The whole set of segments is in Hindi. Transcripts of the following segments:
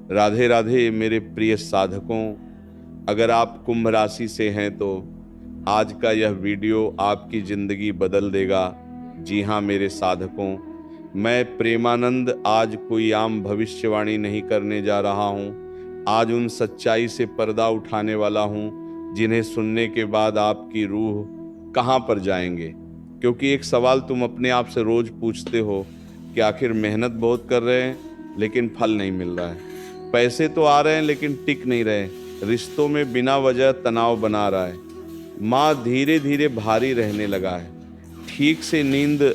राधे राधे मेरे प्रिय साधकों। अगर आप कुंभ राशि से हैं तो आज का यह वीडियो आपकी ज़िंदगी बदल देगा। जी हाँ मेरे साधकों, मैं प्रेमानंद आज कोई आम भविष्यवाणी नहीं करने जा रहा हूँ। आज उन सच्चाई से पर्दा उठाने वाला हूँ जिन्हें सुनने के बाद आपकी रूह कहाँ पर जाएंगे। क्योंकि एक सवाल तुम अपने आप से रोज पूछते हो कि आखिर मेहनत बहुत कर रहे हैं लेकिन फल नहीं मिल रहा है, पैसे तो आ रहे हैं लेकिन टिक नहीं रहे, रिश्तों में बिना वजह तनाव बना रहा है, माँ धीरे धीरे भारी रहने लगा है, ठीक से नींद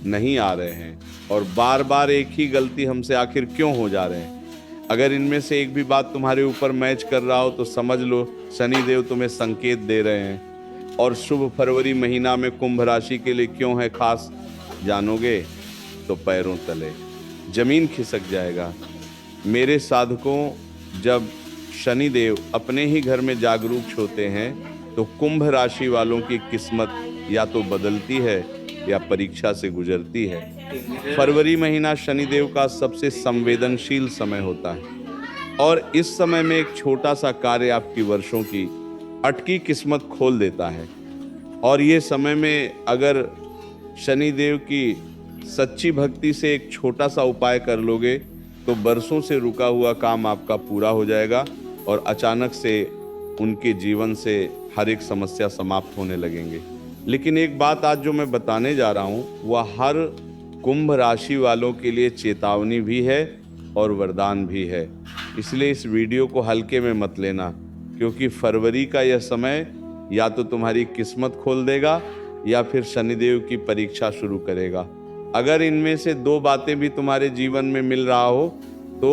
नहीं आ रहे हैं और बार बार एक ही गलती हमसे आखिर क्यों हो जा रहे हैं। अगर इनमें से एक भी बात तुम्हारे ऊपर मैच कर रहा हो तो समझ लो शनिदेव तुम्हें संकेत दे रहे हैं। और शुभ फरवरी महीना में कुंभ राशि के लिए क्यों है खास, जानोगे तो पैरों तले जमीन खिसक जाएगा। मेरे साधकों, जब शनिदेव अपने ही घर में जागरूक होते हैं तो कुंभ राशि वालों की किस्मत या तो बदलती है या परीक्षा से गुजरती है। फरवरी महीना शनिदेव का सबसे संवेदनशील समय होता है और इस समय में एक छोटा सा कार्य आपकी वर्षों की अटकी किस्मत खोल देता है। और ये समय में अगर शनिदेव की सच्ची भक्ति से एक छोटा सा उपाय कर लोगे तो बरसों से रुका हुआ काम आपका पूरा हो जाएगा और अचानक से उनके जीवन से हर एक समस्या समाप्त होने लगेंगे। लेकिन एक बात आज जो मैं बताने जा रहा हूँ वह हर कुंभ राशि वालों के लिए चेतावनी भी है और वरदान भी है। इसलिए इस वीडियो को हल्के में मत लेना, क्योंकि फरवरी का यह समय या तो तुम्हारी किस्मत खोल देगा या फिर शनिदेव की परीक्षा शुरू करेगा। अगर इनमें से दो बातें भी तुम्हारे जीवन में मिल रहा हो तो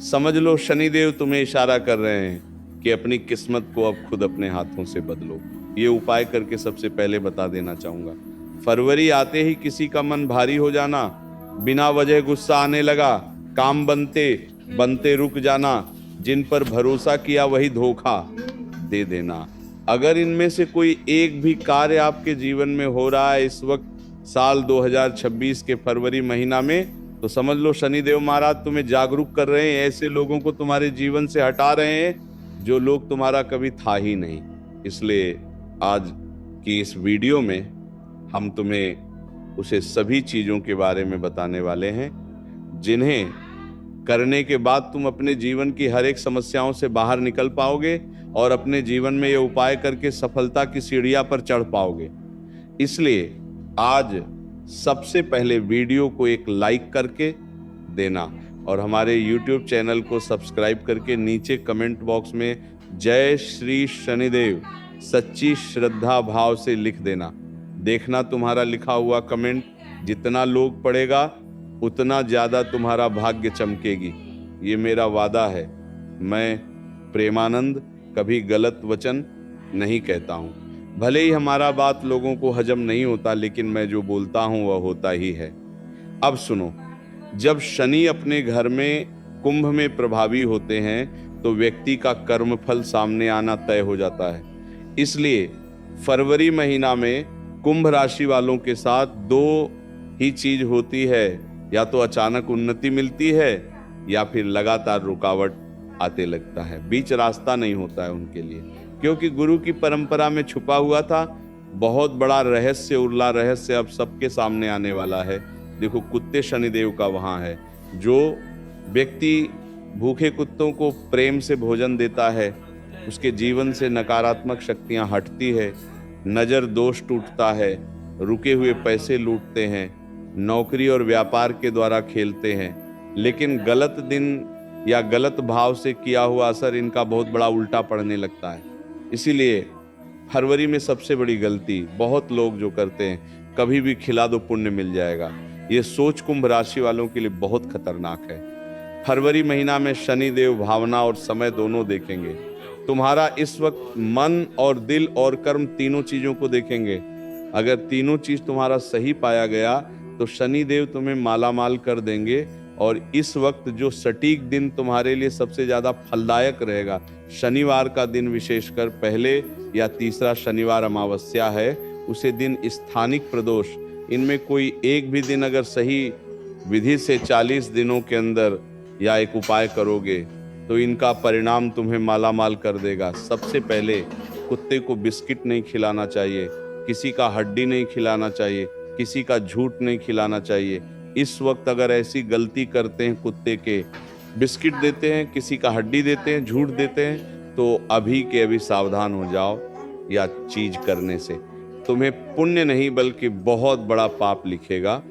समझ लो शनिदेव तुम्हें इशारा कर रहे हैं कि अपनी किस्मत को अब खुद अपने हाथों से बदलो। ये उपाय करके सबसे पहले बता देना चाहूँगा। फरवरी आते ही किसी का मन भारी हो जाना, बिना वजह गुस्सा आने लगा, काम बनते बनते रुक जाना, जिन पर भरोसा किया वही धोखा दे देना। अगर इनमें से कोई एक भी कार्य आपके जीवन में हो रहा है इस वक्त साल 2026 के फरवरी महीना में, तो समझ लो शनिदेव महाराज तुम्हें जागरूक कर रहे हैं, ऐसे लोगों को तुम्हारे जीवन से हटा रहे हैं जो लोग तुम्हारा कभी था ही नहीं। इसलिए आज की इस वीडियो में हम तुम्हें उसे सभी चीज़ों के बारे में बताने वाले हैं जिन्हें करने के बाद तुम अपने जीवन की हर एक समस्याओं से बाहर निकल पाओगे और अपने जीवन में ये उपाय करके सफलता की सीढ़ियां पर चढ़ पाओगे। इसलिए आज सबसे पहले वीडियो को एक लाइक करके देना और हमारे YouTube चैनल को सब्सक्राइब करके नीचे कमेंट बॉक्स में जय श्री शनिदेव सच्ची श्रद्धा भाव से लिख देना। देखना तुम्हारा लिखा हुआ कमेंट जितना लोग पढ़ेगा उतना ज़्यादा तुम्हारा भाग्य चमकेगी, ये मेरा वादा है। मैं प्रेमानंद कभी गलत वचन नहीं कहता हूँ। भले ही हमारा बात लोगों को हजम नहीं होता, लेकिन मैं जो बोलता हूँ वह होता ही है। अब सुनो, जब शनि अपने घर में कुंभ में प्रभावी होते हैं तो व्यक्ति का कर्मफल सामने आना तय हो जाता है। इसलिए फरवरी महीना में कुंभ राशि वालों के साथ दो ही चीज होती है, या तो अचानक उन्नति मिलती है या फिर लगातार रुकावट आते लगता है। बीच रास्ता नहीं होता है उनके लिए, क्योंकि गुरु की परंपरा में छुपा हुआ था बहुत बड़ा रहस्य, उरला रहस्य अब सबके सामने आने वाला है। देखो, कुत्ते शनिदेव का वहाँ है। जो व्यक्ति भूखे कुत्तों को प्रेम से भोजन देता है उसके जीवन से नकारात्मक शक्तियाँ हटती है, नज़र दोष टूटता है, रुके हुए पैसे लूटते हैं, नौकरी और व्यापार के द्वारा खेलते हैं। लेकिन गलत दिन या गलत भाव से किया हुआ असर इनका बहुत बड़ा उल्टा पड़ने लगता है। इसीलिए फरवरी में सबसे बड़ी गलती बहुत लोग जो करते हैं, कभी भी खिला दो पुण्य मिल जाएगा, ये सोच कुंभ राशि वालों के लिए बहुत खतरनाक है। फरवरी महीना में शनिदेव भावना और समय दोनों देखेंगे। तुम्हारा इस वक्त मन और दिल और कर्म तीनों चीजों को देखेंगे। अगर तीनों चीज तुम्हारा सही पाया गया तो शनिदेव तुम्हें मालामाल कर देंगे। और इस वक्त जो सटीक दिन तुम्हारे लिए सबसे ज्यादा फलदायक रहेगा, शनिवार का दिन, विशेषकर पहले या तीसरा शनिवार अमावस्या है, उसे दिन स्थानिक प्रदोष, इनमें कोई एक भी दिन अगर सही विधि से 40 दिनों के अंदर या एक उपाय करोगे तो इनका परिणाम तुम्हें मालामाल कर देगा। सबसे पहले कुत्ते को बिस्किट नहीं खिलाना चाहिए, किसी का हड्डी नहीं खिलाना चाहिए, किसी का झूठ नहीं खिलाना चाहिए। इस वक्त अगर ऐसी गलती करते हैं, कुत्ते के बिस्किट देते हैं, किसी का हड्डी देते हैं, झूठ देते हैं, तो अभी के अभी सावधान हो जाओ। या चीज करने से तुम्हें पुण्य नहीं बल्कि बहुत बड़ा पाप लिखेगा,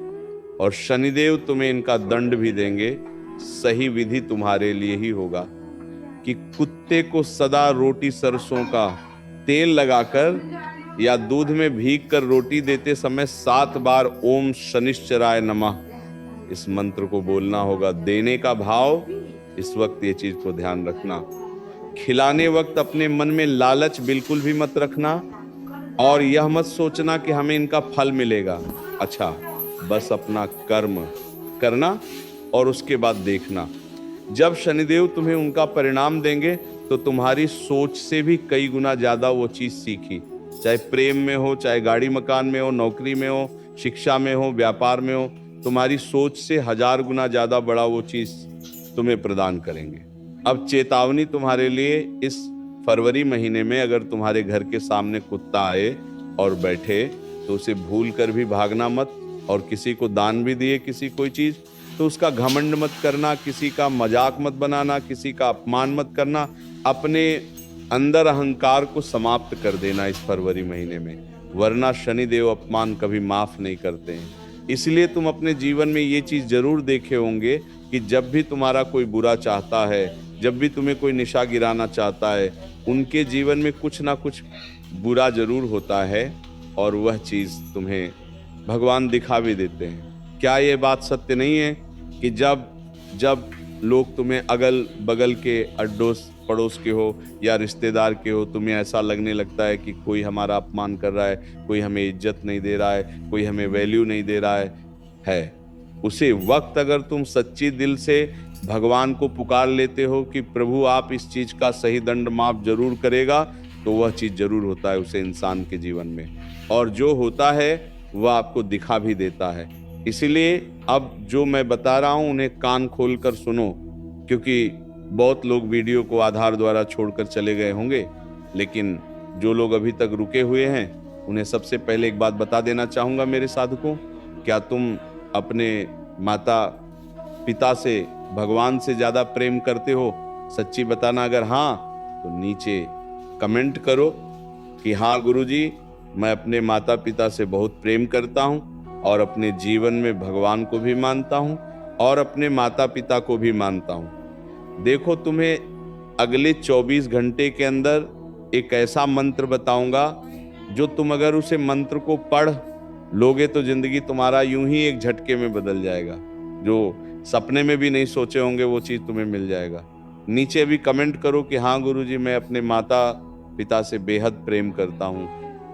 और शनिदेव तुम्हें इनका दंड भी देंगे। सही विधि तुम्हारे लिए ही होगा कि कुत्ते को सदा रोटी सरसों का तेल लगाकर या दूध में भीग कर रोटी देते समय 7 बार ओम शनिश्चराय नमः इस मंत्र को बोलना होगा। देने का भाव, इस वक्त ये चीज को ध्यान रखना। खिलाने वक्त अपने मन में लालच बिल्कुल भी मत रखना, और यह मत सोचना कि हमें इनका फल मिलेगा। अच्छा, बस अपना कर्म करना और उसके बाद देखना। जब शनिदेव तुम्हें उनका परिणाम देंगे तो तुम्हारी सोच से भी कई गुना ज्यादा वो चीज सीखी, चाहे प्रेम में हो, चाहे गाड़ी मकान में हो, नौकरी में हो, शिक्षा में हो, व्यापार में हो, तुम्हारी सोच से 1000 गुना ज्यादा बड़ा वो चीज तुम्हें प्रदान करेंगे। अब चेतावनी तुम्हारे लिए, इस फरवरी महीने में अगर तुम्हारे घर के सामने कुत्ता आए और बैठे तो उसे भूल कर भी भागना मत, और किसी को दान भी दिए किसी कोई चीज तो उसका घमंड मत करना, किसी का मजाक मत बनाना, किसी का अपमान मत करना। अपने अंदर अहंकार को समाप्त कर देना इस फरवरी महीने में, वरना शनिदेव अपमान कभी माफ नहीं करते हैं। इसलिए तुम अपने जीवन में ये चीज जरूर देखे होंगे कि जब भी तुम्हारा कोई बुरा चाहता है, जब भी तुम्हें कोई निशा गिराना चाहता है, उनके जीवन में कुछ ना कुछ बुरा जरूर होता है, और वह चीज तुम्हें भगवान दिखा भी देते हैं। क्या ये बात सत्य नहीं है कि जब लोग तुम्हें अगल बगल के अड़ोस पड़ोस के हो या रिश्तेदार के हो, तुम्हें ऐसा लगने लगता है कि कोई हमारा अपमान कर रहा है, कोई हमें इज्जत नहीं दे रहा है, कोई हमें वैल्यू नहीं दे रहा है, उसे वक्त अगर तुम सच्ची दिल से भगवान को पुकार लेते हो कि प्रभु आप इस चीज का सही दंड माफ जरूर करेगा, तो वह चीज जरूर होता है उसे इंसान के जीवन में, और जो होता है वह आपको दिखा भी देता है। इसीलिए अब जो मैं बता रहा हूं उन्हें कान खोलकर सुनो, क्योंकि बहुत लोग वीडियो को आधार द्वारा छोड़कर चले गए होंगे, लेकिन जो लोग अभी तक रुके हुए हैं उन्हें सबसे पहले एक बात बता देना चाहूंगा मेरे साधकों, क्या तुम अपने माता पिता से, भगवान से ज्यादा प्रेम करते हो? सच्ची बताना, अगर हाँ तो नीचे कमेंट करो कि हाँ गुरुजी, मैं अपने माता पिता से बहुत प्रेम करता हूँ और अपने जीवन में भगवान को भी मानता हूँ और अपने माता पिता को भी मानता हूँ। देखो, तुम्हें अगले 24 घंटे के अंदर एक ऐसा मंत्र बताऊंगा जो तुम अगर उसे मंत्र को पढ़ लोगे तो जिंदगी तुम्हारा यूं ही एक झटके में बदल जाएगा। जो सपने में भी नहीं सोचे होंगे वो चीज तुम्हें मिल जाएगा। नीचे भी कमेंट करो कि हाँ गुरुजी, मैं अपने माता पिता से बेहद प्रेम करता हूँ,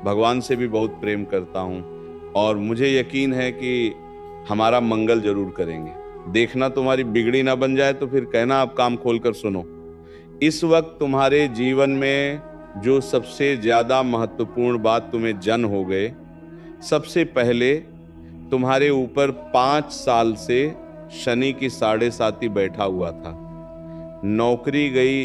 भगवान से भी बहुत प्रेम करता हूँ, और मुझे यकीन है कि हमारा मंगल जरूर करेंगे। देखना तुम्हारी बिगड़ी ना बन जाए तो फिर कहना आप कान खोलकर सुनो। इस वक्त तुम्हारे जीवन में जो सबसे ज्यादा महत्वपूर्ण बात तुम्हें जन हो गए, सबसे पहले तुम्हारे ऊपर 5 साल से शनि की 7.5 बैठा हुआ था। नौकरी गई,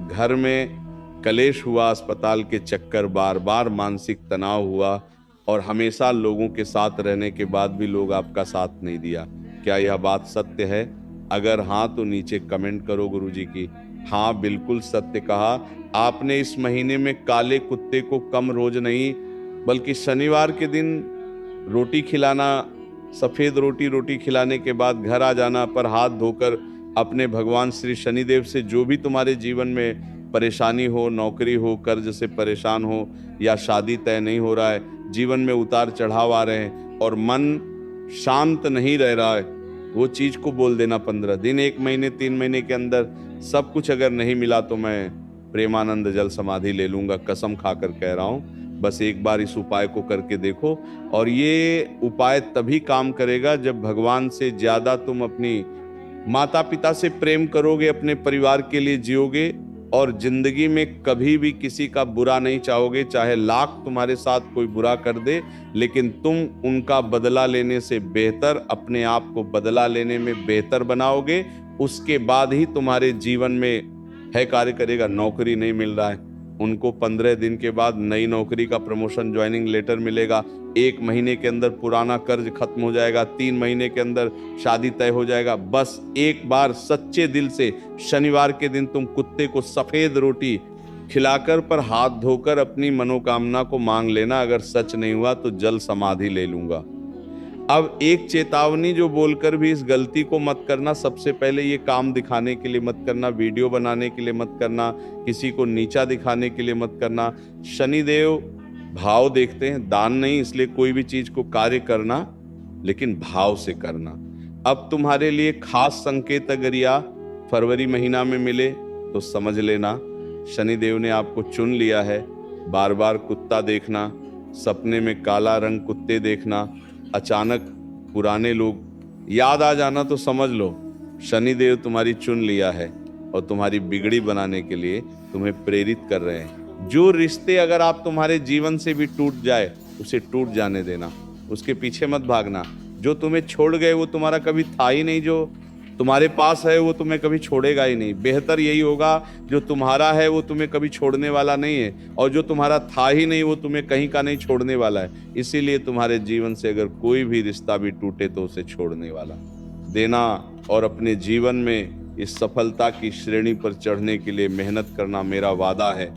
घर में कलेश हुआ, अस्पताल के चक्कर, बार बार मानसिक तनाव हुआ, और हमेशा लोगों के साथ रहने के बाद भी लोग आपका साथ नहीं दिया। क्या यह बात सत्य है? अगर हाँ तो नीचे कमेंट करो गुरुजी की हाँ बिल्कुल सत्य कहा आपने। इस महीने में काले कुत्ते को कम रोज नहीं बल्कि शनिवार के दिन रोटी खिलाना, सफेद रोटी खिलाने के बाद घर आ जाना, पर हाथ धोकर अपने भगवान श्री शनिदेव से जो भी तुम्हारे जीवन में परेशानी हो, नौकरी हो, कर्ज से परेशान हो, या शादी तय नहीं हो रहा है, जीवन में उतार चढ़ाव आ रहे हैं और मन शांत नहीं रह रहा है, वो चीज को बोल देना 15 दिन, 1 महीने, 3 महीने के अंदर सब कुछ अगर नहीं मिला तो मैं प्रेमानंद जल समाधि ले लूंगा। कसम खाकर कह रहा हूं, बस एक बार इस उपाय को करके देखो। और ये उपाय तभी काम करेगा जब भगवान से ज्यादा तुम अपनी माता पिता से प्रेम करोगे, अपने परिवार के लिए जियोगे, और जिंदगी में कभी भी किसी का बुरा नहीं चाहोगे। चाहे लाख तुम्हारे साथ कोई बुरा कर दे, लेकिन तुम उनका बदला लेने से बेहतर अपने आप को बदला लेने में बेहतर बनाओगे। उसके बाद ही तुम्हारे जीवन में है कार्य करेगा। नौकरी नहीं मिल रहा है, उनको 15 दिन के बाद नई नौकरी का प्रमोशन ज्वाइनिंग लेटर मिलेगा। 1 महीने के अंदर पुराना कर्ज खत्म हो जाएगा। 3 महीने के अंदर शादी तय हो जाएगा। बस एक बार सच्चे दिल से शनिवार के दिन तुम कुत्ते को सफेद रोटी खिलाकर पर हाथ धोकर अपनी मनोकामना को मांग लेना। अगर सच नहीं हुआ तो जल समाधि ले लूंगा। अब एक चेतावनी जो बोलकर भी इस गलती को मत करना। सबसे पहले ये काम दिखाने के लिए मत करना, वीडियो बनाने के लिए मत करना, किसी को नीचा दिखाने के लिए मत करना। शनिदेव भाव देखते हैं, दान नहीं। इसलिए कोई भी चीज को कार्य करना लेकिन भाव से करना। अब तुम्हारे लिए खास संकेत अगर या फरवरी महीना में मिले तो समझ लेना शनिदेव ने आपको चुन लिया है। बार बार कुत्ता देखना, सपने में काला रंग कुत्ते देखना, अचानक पुराने लोग याद आ जाना तो समझ लो शनिदेव तुम्हारी चुन लिया है और तुम्हारी बिगड़ी बनाने के लिए तुम्हें प्रेरित कर रहे हैं। जो रिश्ते अगर आप तुम्हारे जीवन से भी टूट जाए उसे टूट जाने देना, उसके पीछे मत भागना। जो तुम्हें छोड़ गए वो तुम्हारा कभी था ही नहीं, जो तुम्हारे पास है वो तुम्हें कभी छोड़ेगा ही नहीं। बेहतर यही होगा जो तुम्हारा है वो तुम्हें कभी छोड़ने वाला नहीं है, और जो तुम्हारा था ही नहीं वो तुम्हें कहीं का नहीं छोड़ने वाला है। इसीलिए तुम्हारे जीवन से अगर कोई भी रिश्ता भी टूटे तो उसे छोड़ने वाला देना, और अपने जीवन में इस सफलता की श्रेणी पर चढ़ने के लिए मेहनत करना मेरा वादा है।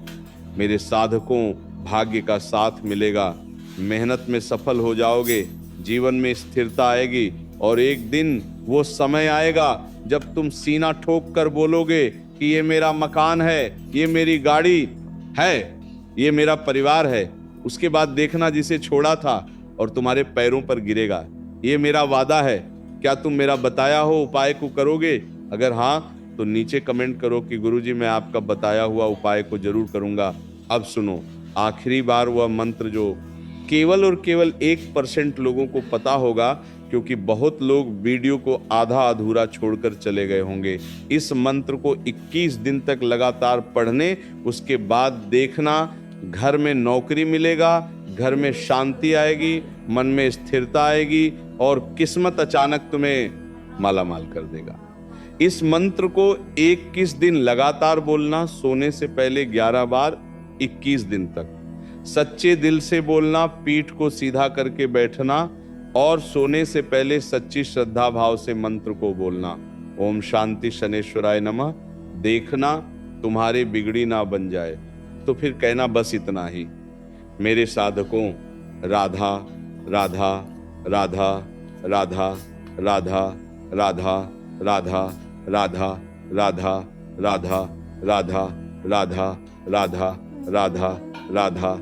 मेरे साधकों, भाग्य का साथ मिलेगा, मेहनत में सफल हो जाओगे, जीवन में स्थिरता आएगी, और एक दिन वो समय आएगा जब तुम सीना ठोक कर बोलोगे कि ये मेरा मकान है, ये मेरी गाड़ी है, ये मेरा परिवार है। उसके बाद देखना जिसे छोड़ा था और तुम्हारे पैरों पर गिरेगा। ये मेरा वादा है। क्या तुम मेरा बताया हो उपाय को करोगे? अगर हाँ तो नीचे कमेंट करो कि गुरुजी मैं आपका बताया हुआ उपाय को जरूर करूंगा। अब सुनो आखिरी बार वह मंत्र जो केवल और केवल 1% लोगों को पता होगा, क्योंकि बहुत लोग वीडियो को आधा अधूरा छोड़कर चले गए होंगे। इस मंत्र को 21 दिन तक लगातार पढ़ने, उसके बाद देखना घर में नौकरी मिलेगा, घर में शांति आएगी, मन में स्थिरता आएगी और किस्मत अचानक तुम्हें मालामाल कर देगा। इस मंत्र को 21 दिन लगातार बोलना, सोने से पहले 11 बार 21 दिन तक। सच्चे दिल से बोलना, पीठ को सीधा करके बैठना और सोने से पहले सच्ची श्रद्धा भाव से मंत्र को बोलना। ओम शांति शनेश्वराय नमः। देखना तुम्हारे बिगड़ी ना बन जाए तो फिर कहना बस इतना ही। मेरे साधकों, राधा राधा राधा राधा राधा राधा राधा राधा राधा राधा राधा राधा राधा राधा राधा।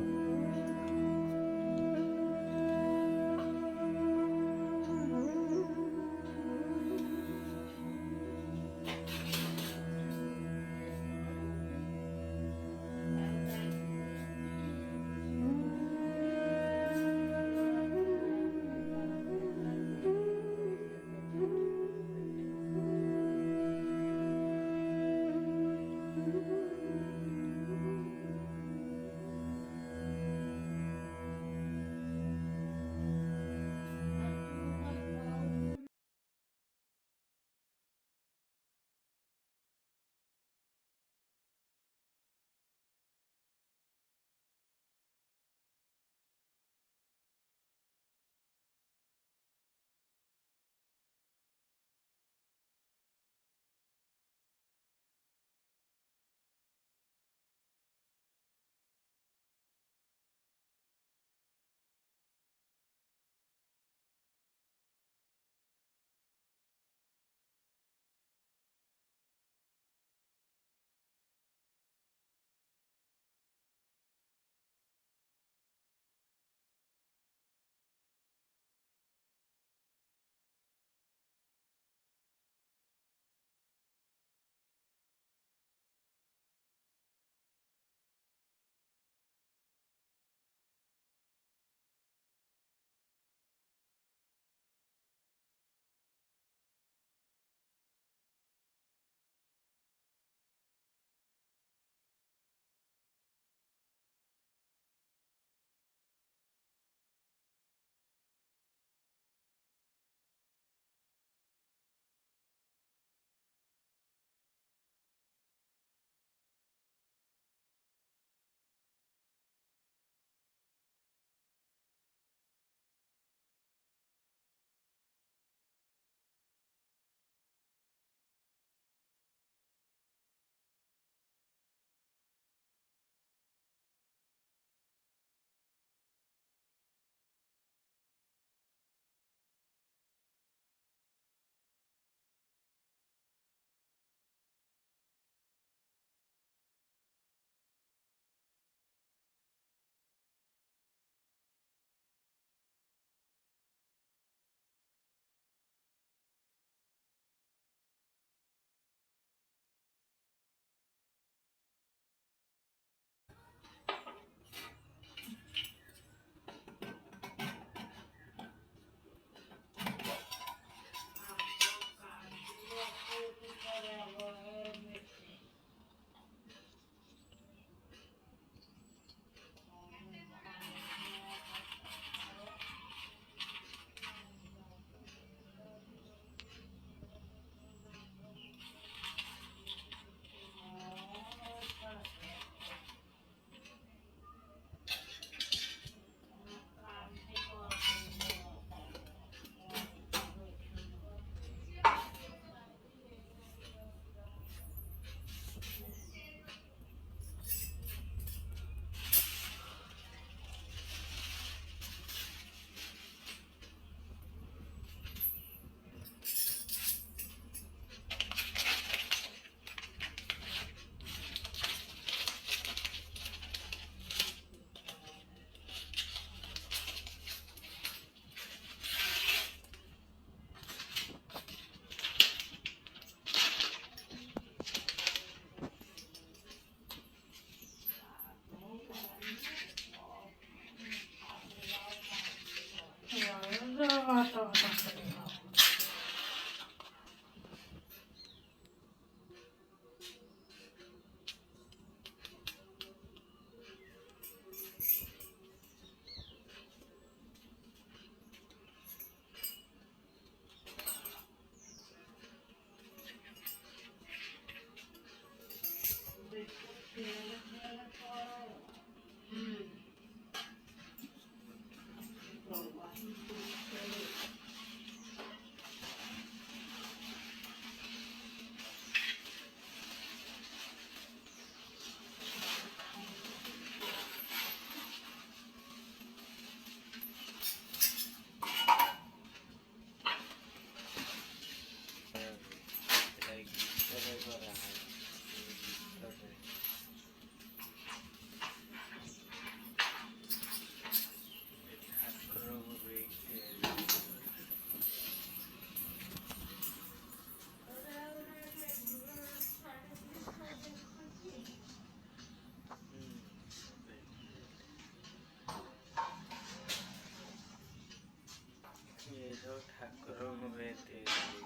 ଠାକୁର ହୁଏ ତିଆରି।